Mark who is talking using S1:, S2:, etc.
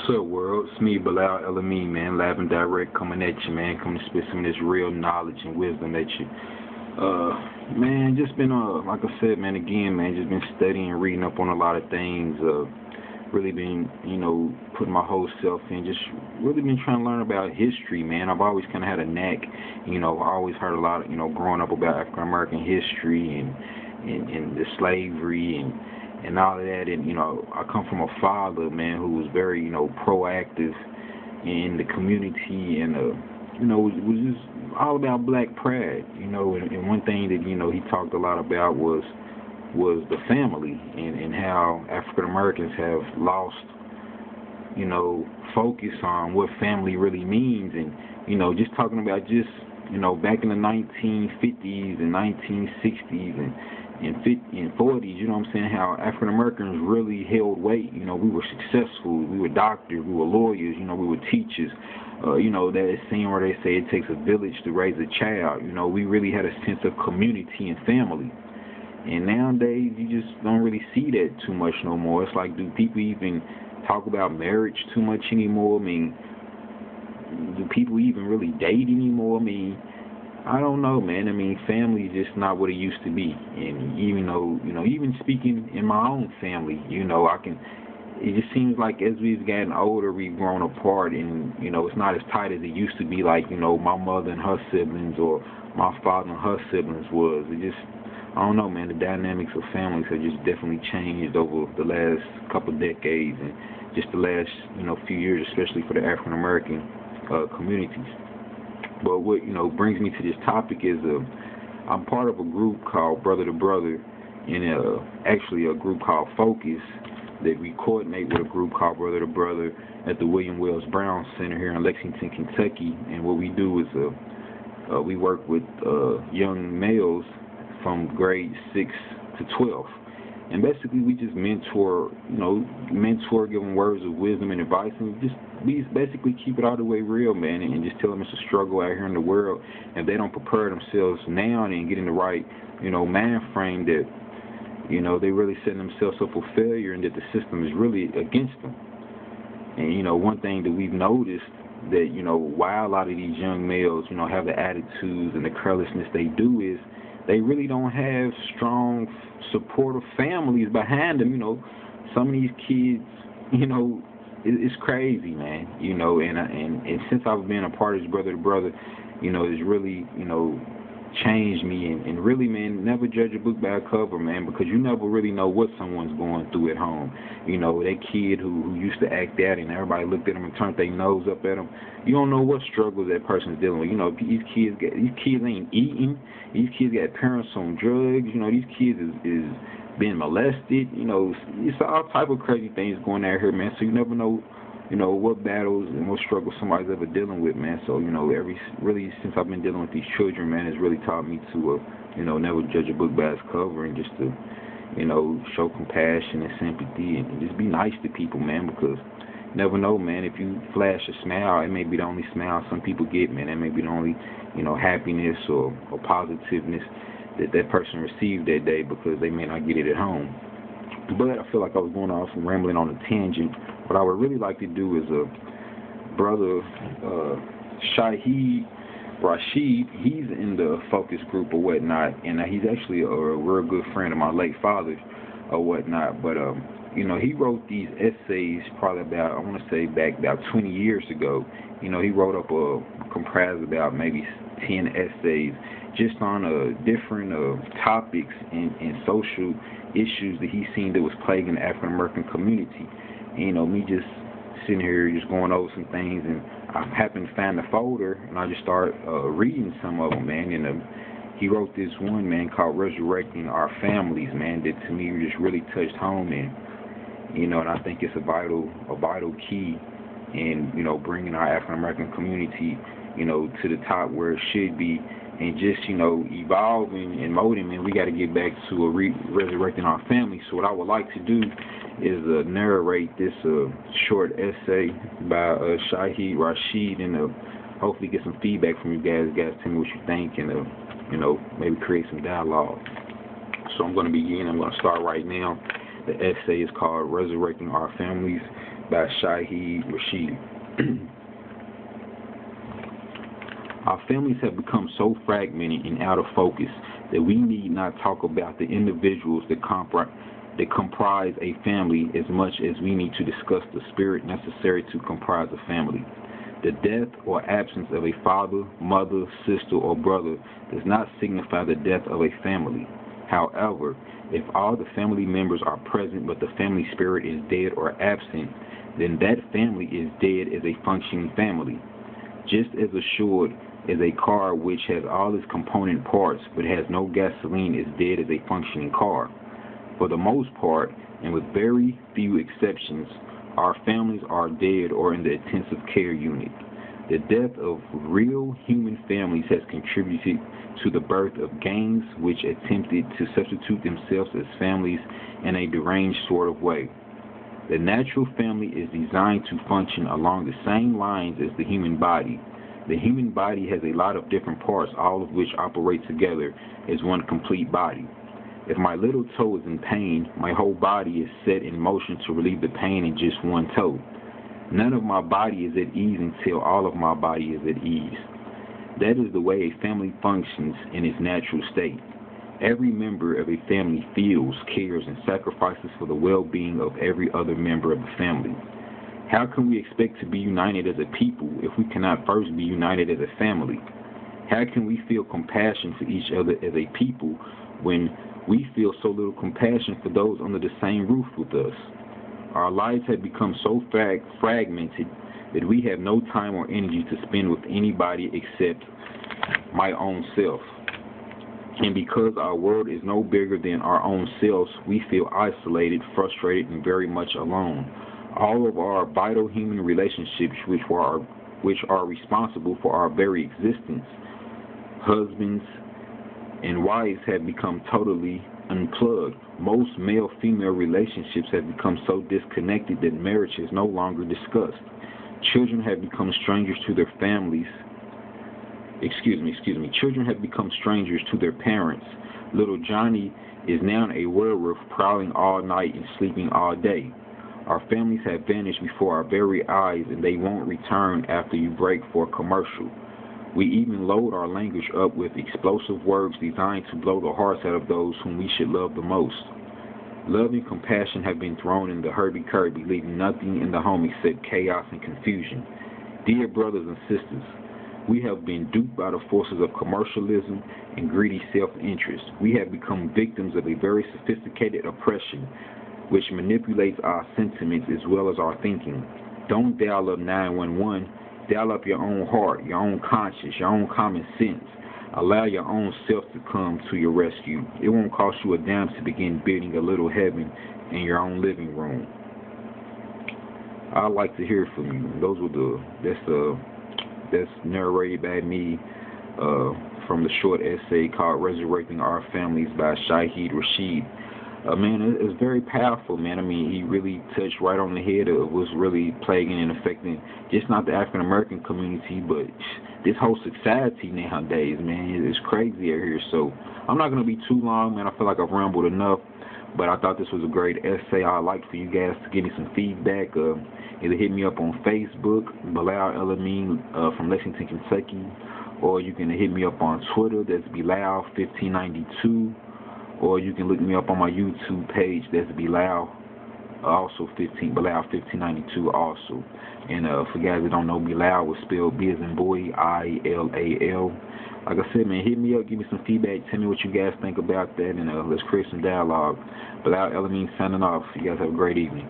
S1: What's up, world? It's me, Bilal El-Amin, man, live and direct, coming at you, man, coming to spit some of this real knowledge and wisdom at you. Man, just been, like I said, man, again, man, just been studying and reading up on a lot of things, really been, putting my whole self in, just really been trying to learn about history, man. I've always kind of had a knack, I always heard a lot, growing up about African-American history and the slavery and all of that, and I come from a father, man, who was very proactive in the community, and was just all about black pride, and one thing that he talked a lot about was the family, and how African Americans have lost focus on what family really means, and just talking about just back in the 1950s and 1960s and 40s, you know what I'm saying, how African Americans really held weight. We were successful, we were doctors, we were lawyers, we were teachers. That scene where they say it takes a village to raise a child. We really had a sense of community and family. And nowadays, you just don't really see that too much no more. It's like, do people even talk about marriage too much anymore? I mean, do people even really date anymore? I mean, I don't know, man. I mean, family is just not what it used to be. And even though, even speaking in my own family, it just seems like as we've gotten older, we've grown apart, and, it's not as tight as it used to be, like, my mother and her siblings or my father and her siblings was. It just, I don't know, man, the dynamics of families have just definitely changed over the last couple of decades and just the last, few years, especially for the African-American communities. But what, brings me to this topic is I'm part of a group called Brother to Brother, and actually a group called Focus that we coordinate with a group called Brother to Brother at the William Wells Brown Center here in Lexington, Kentucky. And what we do is we work with young males from grade 6 to 12. And basically we just mentor, giving words of wisdom and advice, and we basically keep it all the way real, man, and just tell them it's a struggle out here in the world. If they don't prepare themselves now and get in the right, mind frame, that, they really setting themselves up for failure, and that the system is really against them. And, one thing that we've noticed, that, why a lot of these young males, have the attitudes and the carelessness they do, is they really don't have strong, supportive families behind them. Some of these kids, it's crazy, man. And since I've been a part of this Brother to Brother, it's really, changed me. And really, man, never judge a book by a cover, man, because you never really know what someone's going through at home. That kid who used to act out and everybody looked at him and turned their nose up at him. You don't know what struggles that person's dealing with. These kids ain't eating. These kids got parents on drugs. These kids is being molested. It's all type of crazy things going on here, man. So you never know, what battles and what struggles somebody's ever dealing with, man. So, really, since I've been dealing with these children, man, it's really taught me to, never judge a book by its cover, and just to, show compassion and sympathy, and just be nice to people, man, because you never know, man. If you flash a smile, it may be the only smile some people get, man. It may be the only, happiness or positiveness that person received that day, because they may not get it at home. But I feel like I was going off and rambling on a tangent. What I would really like to do is brother Shahied Rashid. He's in the focus group or whatnot, and he's actually a real good friend of my late father's or whatnot. But he wrote these essays probably about, I want to say back about 20 years ago. He wrote up comprised about maybe 10 essays just on different topics and social issues that he's seen that was plaguing the African American community. And, me just sitting here just going over some things, and I happened to find the folder, and I just started reading some of them, man. And he wrote this one, man, called Resurrecting Our Families, man, that to me just really touched home, and I think it's a vital key in bringing our African American community to the top where it should be, and just evolving and molding. Man, we got to get back to resurrecting our families. So what I would like to do is narrate this short essay by Shahied Rashid, and hopefully get some feedback from you guys. Tell me what you think, and maybe create some dialogue. So I'm going to begin. I'm going to start right now. The essay is called Resurrecting Our Families. by Shahied Rashid. Our families have become so fragmented and out of focus that we need not talk about the individuals that comprise a family as much as we need to discuss the spirit necessary to comprise a family. The death or absence of a father, mother, sister, or brother does not signify the death of a family. However, if all the family members are present but the family spirit is dead or absent, then that family is dead as a functioning family. Just as assured as a car which has all its component parts but has no gasoline is dead as a functioning car. For the most part, and with very few exceptions, our families are dead or in the intensive care unit. The death of real human families has contributed to the birth of gangs which attempted to substitute themselves as families in a deranged sort of way. The natural family is designed to function along the same lines as the human body. The human body has a lot of different parts, all of which operate together as one complete body. If my little toe is in pain, my whole body is set in motion to relieve the pain in just one toe. None of my body is at ease until all of my body is at ease. That is the way a family functions in its natural state. Every member of a family feels, cares, and sacrifices for the well-being of every other member of the family. How can we expect to be united as a people if we cannot first be united as a family? How can we feel compassion for each other as a people when we feel so little compassion for those under the same roof with us? Our lives have become so fragmented that we have no time or energy to spend with anybody except my own self. And because our world is no bigger than our own selves, we feel isolated, frustrated, and very much alone. All of our vital human relationships, which are responsible for our very existence, husbands and wives, have become totally unplugged. Most male-female relationships have become so disconnected that marriage is no longer discussed. Children have become strangers to their families. Children have become strangers to their parents. Little Johnny is now a werewolf prowling all night and sleeping all day. Our families have vanished before our very eyes, and they won't return after you break for a commercial. We even load our language up with explosive words designed to blow the hearts out of those whom we should love the most. Love and compassion have been thrown in the hurdy-curdy, leaving nothing in the home except chaos and confusion. Dear brothers and sisters, we have been duped by the forces of commercialism and greedy self-interest. We have become victims of a very sophisticated oppression which manipulates our sentiments as well as our thinking. Don't dial up 911. Dial up your own heart, your own conscience, your own common sense. Allow your own self to come to your rescue. It won't cost you a dime to begin building a little heaven in your own living room. I'd like to hear from you. That's narrated by me from the short essay called Resurrecting Our Families by Shahied Rashid. Man, it's very powerful, man. I mean, he really touched right on the head of what's really plaguing and affecting just not the African-American community, but this whole society nowadays, man. It's crazy out here. So I'm not going to be too long, man. I feel like I've rambled enough, but I thought this was a great essay. I'd like for you guys to give me some feedback. Either hit me up on Facebook, Bilal El-Amin from Lexington, Kentucky, or you can hit me up on Twitter. That's Bilal1592. Or you can look me up on my YouTube page. That's Bilal, Bilal1592 also. And for guys that don't know, Bilal was spelled B as in boy, I-L-A-L. Like I said, man, hit me up, give me some feedback, tell me what you guys think about that, and let's create some dialogue. Bilal El-Amin signing off. You guys have a great evening.